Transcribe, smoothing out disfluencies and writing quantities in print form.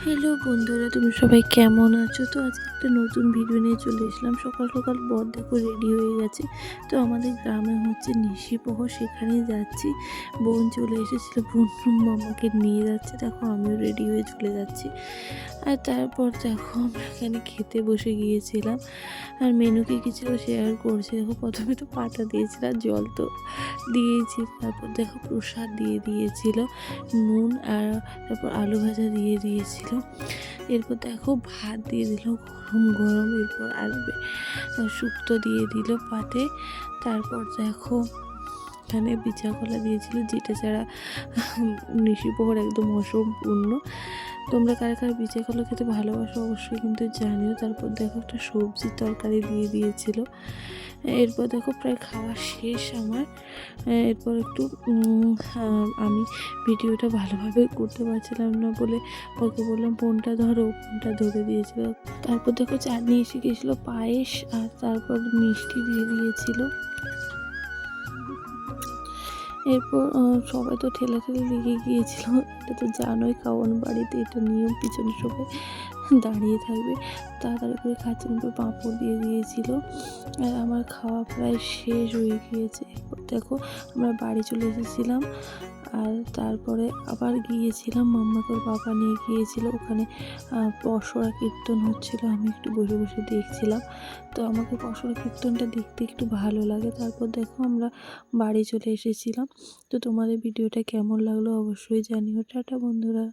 Hello বন্ধুরা, তুমি সবাই কেমন আছো? তো আজকে একটা নতুন ভিডিও নিয়ে চলে এসলাম। সকাল সকাল বর দেখো রেডি হয়ে গেছে। তো আমাদের গ্রামে হচ্ছে নিশিপ্রহর, সেখানেই যাচ্ছি। বোন চলে এসেছিল, বোন মামাকে নিয়ে যাচ্ছে। দেখো আমিও রেডি হয়ে চলে যাচ্ছি। আর তারপর দেখো আমরা এখানে খেতে বসে গিয়েছিলাম। আর মেনু কী কী ছিল শেয়ার করছি। দেখো প্রথমে তো পাতা দিয়েছিল, আর জল তো দিয়েছি। তারপর দেখো প্রসাদ দিয়ে দিয়েছিল, নুন, আর তারপর আলু ভাজা দিয়ে দিয়েছিল। এরপর দেখো ভাত দিয়ে দিল গরম গরম। এরপর আর শুক্তো দিয়ে দিল পাতে। তারপর দেখো এখানে বিচা কলা দিয়েছিল, যেটা ছাড়া নিশিপ্রহর একদম অসম্পূর্ণ। তোমরা কারা কারা বিচা কলা খেতে ভালোবাসো অবশ্যই কিন্তু জানিও। তারপর দেখো একটা সবজির তরকারি দিয়ে দিয়েছিল। এরপর দেখো প্রায় খাওয়া শেষ আমার। এরপর একটু আমি ভিডিওটা ভালোভাবে করতে পারছিলাম না বলে ওকে বললাম ফোনটা ধরো, ফোনটা ধরে দিয়েছিল। তারপর দেখো চাটনি এসে গিয়েছিলো, পায়েস, আর তারপর মিষ্টি দিয়ে দিয়েছিল। এরপর সবাই তো ঠেলাঠেলি লেগে গিয়েছিল। এটা তো জানোই, খাওয়ানো বাড়িতে এটা নিয়ম, পিছনে সবাই দাঁড়িয়ে থাকবে। তাড়াতাড়ি করে খাচ্ছিলাম। এরপর পাঁপড় দিয়ে দিয়েছিল। আর আমার খাওয়া প্রায় শেষ হয়ে গিয়েছে। এরপর দেখো আমরা বাড়ি চলে এসেছিলাম। আর তারপরে আবার গিয়েছিলাম, মাম্মাকে ওর বাবা নিয়ে গিয়েছিল। ওখানে পসরা কীর্তন হচ্ছিল, আমি একটু বসে বসে দেখছিলাম। তো আমাকে পসরা কীর্তনটা দেখতে একটু ভালো লাগে। তারপর দেখো আমরা বাড়ি চলে এসেছিলাম। তো তোমাদের ভিডিওটা কেমন লাগলো অবশ্যই জানিও। টাটা বন্ধুরা।